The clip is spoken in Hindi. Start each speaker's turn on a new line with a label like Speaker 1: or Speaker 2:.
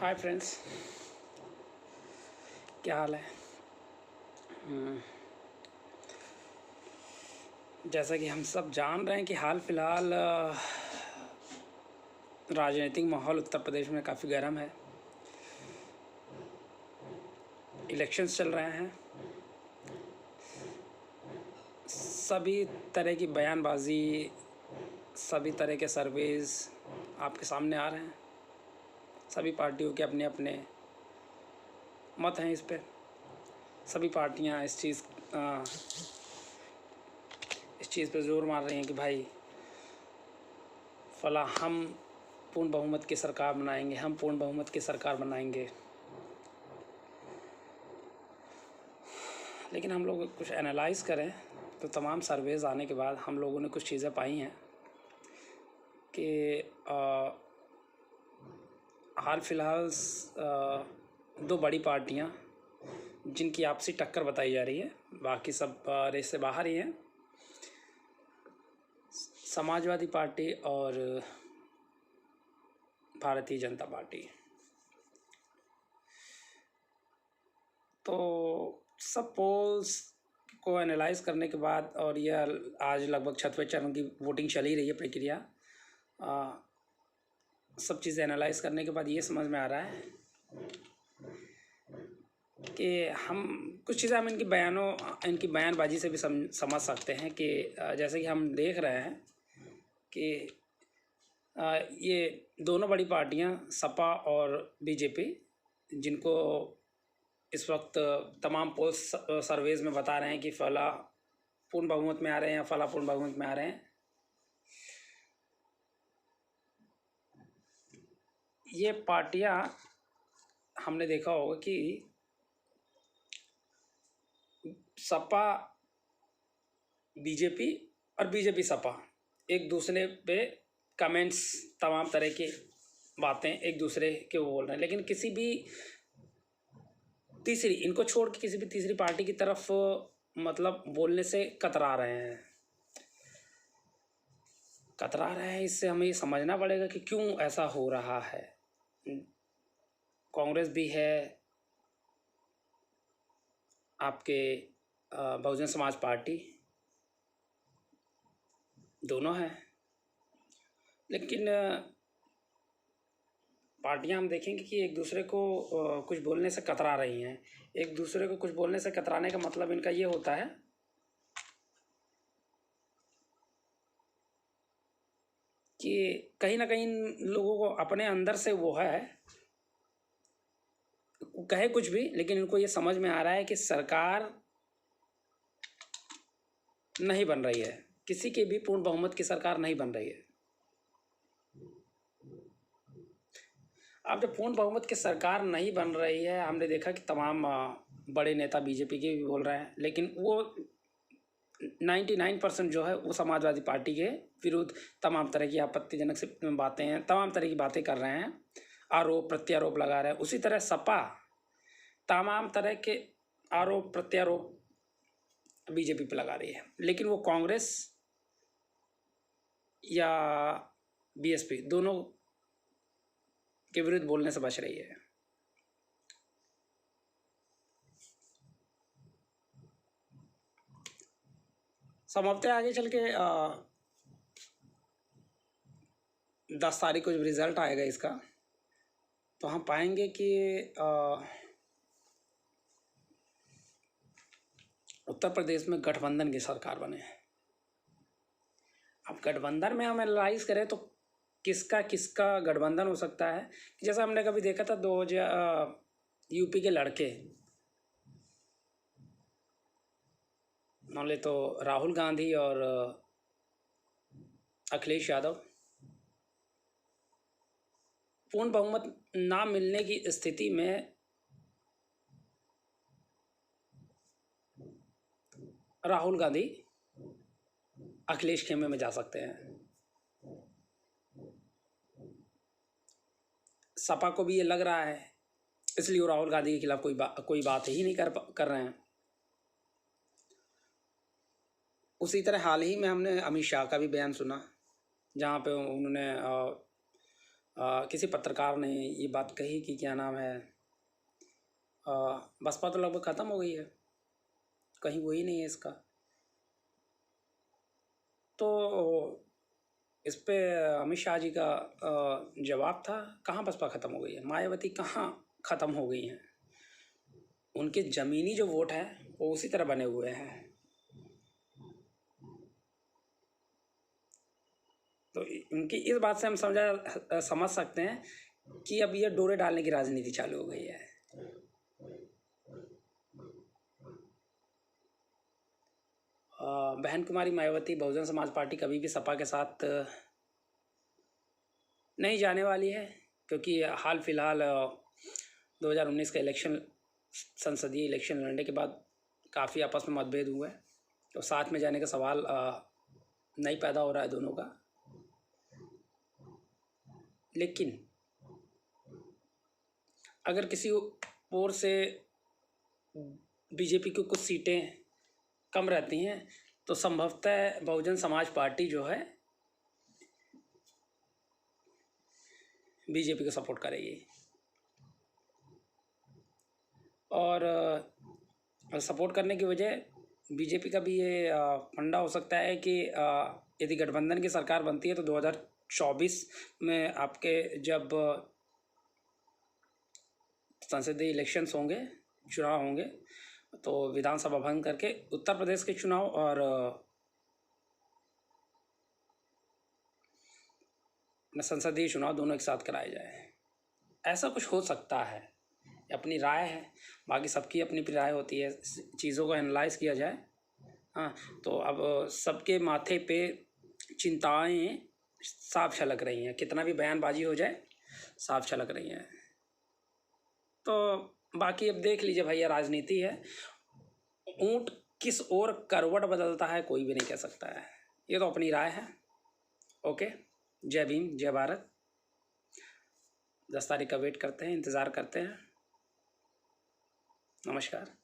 Speaker 1: हाय फ्रेंड्स, क्या हाल है। जैसा कि हम सब जान रहे हैं कि हाल फिलहाल राजनीतिक माहौल उत्तर प्रदेश में काफ़ी गर्म है। इलेक्शंस चल रहे हैं, सभी तरह की बयानबाजी, सभी तरह के सर्वेज आपके सामने आ रहे हैं। सभी पार्टियों के अपने अपने मत हैं इस पे। सभी पार्टियां इस चीज़ पे जोर मार रही हैं कि भाई फला हम पूर्ण बहुमत की सरकार बनाएंगे, हम पूर्ण बहुमत की सरकार बनाएंगे। लेकिन हम लोग कुछ एनालाइज़ करें तो तमाम सर्वेज आने के बाद हम लोगों ने कुछ चीज़ें पाई हैं कि हाल फिलहाल दो बड़ी पार्टियां जिनकी आपसी टक्कर बताई जा रही है, बाकी सब रेस से बाहर ही हैं, समाजवादी पार्टी और भारतीय जनता पार्टी। तो सब पोल्स को एनालाइज करने के बाद, और यह आज लगभग 6वें चरण की वोटिंग चल ही रही है, प्रक्रिया, सब चीज़ें एनालाइज करने के बाद ये समझ में आ रहा है कि हम कुछ चीज़ें हम इनकी बयानबाजी से भी समझ सकते हैं कि जैसे कि हम देख रहे हैं कि ये दोनों बड़ी पार्टियां सपा और बीजेपी, जिनको इस वक्त तमाम पोल्स सर्वेज में बता रहे हैं कि फला पूर्ण बहुमत में आ रहे हैं या फला पूर्ण बहुमत में आ रहे हैं, ये पार्टियां हमने देखा होगा कि सपा बीजेपी और बीजेपी सपा एक दूसरे पे कमेंट्स, तमाम तरह की बातें एक दूसरे के वो बोल रहे हैं, लेकिन किसी भी तीसरी, इनको छोड़ के किसी भी तीसरी पार्टी की तरफ मतलब बोलने से कतरा रहे हैं। इससे हमें ये समझना पड़ेगा कि क्यों ऐसा हो रहा है। कांग्रेस भी है, आपके बहुजन समाज पार्टी, दोनों हैं, लेकिन पार्टियां हम देखेंगे कि एक दूसरे को कुछ बोलने से कतरा रही हैं। एक दूसरे को कुछ बोलने से कतराने का मतलब इनका ये होता है कि कहीं ना कहीं लोगों को अपने अंदर से वो है, कहे कुछ भी, लेकिन इनको ये समझ में आ रहा है कि सरकार नहीं बन रही है, किसी की भी पूर्ण बहुमत की सरकार नहीं बन रही है। अब जब पूर्ण बहुमत की सरकार नहीं बन रही है, हमने देखा कि तमाम बड़े नेता बीजेपी के भी बोल रहे हैं, लेकिन वो 99% जो है वो समाजवादी पार्टी के विरुद्ध तमाम तरह की आपत्तिजनक बातें हैं, तमाम तरह की बातें कर रहे हैं, आरोप प्रत्यारोप लगा रहे हैं। उसी तरह सपा तमाम तरह के आरोप प्रत्यारोप बीजेपी पे लगा रही है, लेकिन वो कांग्रेस या बीएसपी दोनों के विरुद्ध बोलने से बच रही है। संभवतः आगे चल के 10 तारीख को जब रिजल्ट आएगा इसका, तो हम पाएंगे कि उत्तर प्रदेश में गठबंधन की सरकार बने। अब गठबंधन में हम एनालाइज करें तो किसका गठबंधन हो सकता है, कि जैसा हमने कभी देखा था 2000 यूपी के लड़के, मान ले तो राहुल गांधी और अखिलेश यादव, पूर्ण बहुमत ना मिलने की स्थिति में राहुल गांधी अखिलेश खेमे में जा सकते हैं। सपा को भी ये लग रहा है, इसलिए वो राहुल गांधी के खिलाफ कोई बात ही नहीं कर रहे हैं। उसी तरह हाल ही में हमने अमित शाह का भी बयान सुना, जहाँ पे उन्होंने किसी पत्रकार ने ये बात कही कि क्या नाम है, बसपा तो लगभग ख़त्म हो गई है, कहीं वही नहीं है इसका। तो इस पे अमित शाह जी का जवाब था, कहाँ बसपा ख़त्म हो गई है, मायावती कहाँ ख़त्म हो गई हैं, उनके ज़मीनी जो वोट हैं वो उसी तरह बने हुए हैं। तो उनकी इस बात से हम समझ सकते हैं कि अब ये डोरे डालने की राजनीति चालू हो गई है। बहन कुमारी मायावती बहुजन समाज पार्टी कभी भी सपा के साथ नहीं जाने वाली है, क्योंकि हाल फिलहाल 2019 का इलेक्शन, संसदीय इलेक्शन लड़ने के बाद काफ़ी आपस में मतभेद हुए, तो साथ में जाने का सवाल नहीं पैदा हो रहा है दोनों का। लेकिन अगर किसी ओर से बीजेपी की कुछ सीटें कम रहती हैं तो संभवतः बहुजन समाज पार्टी जो है बीजेपी को सपोर्ट करेगी। और सपोर्ट करने की वजह बीजेपी का भी ये फंडा हो सकता है कि यदि गठबंधन की सरकार बनती है तो 2024 में आपके जब संसदीय इलेक्शंस होंगे, चुनाव होंगे, तो विधानसभा भंग करके उत्तर प्रदेश के चुनाव और संसदीय चुनाव दोनों एक साथ कराए जाए, ऐसा कुछ हो सकता है। अपनी राय है, बाकी सबकी अपनी अपनी राय होती है, चीज़ों को एनालाइज किया जाए। हाँ, तो अब सबके माथे पे चिंताएं साफ झलक रही हैं, कितना भी बयानबाजी हो जाए साफ झलक रही हैं। तो बाकी अब देख लीजिए भैया, राजनीति है, ऊंट किस ओर करवट बदलता है कोई भी नहीं कह सकता है, ये तो अपनी राय है। ओके, जय भीम, जय भारत। 10 तारीख का वेट करते हैं, इंतज़ार करते हैं। नमस्कार।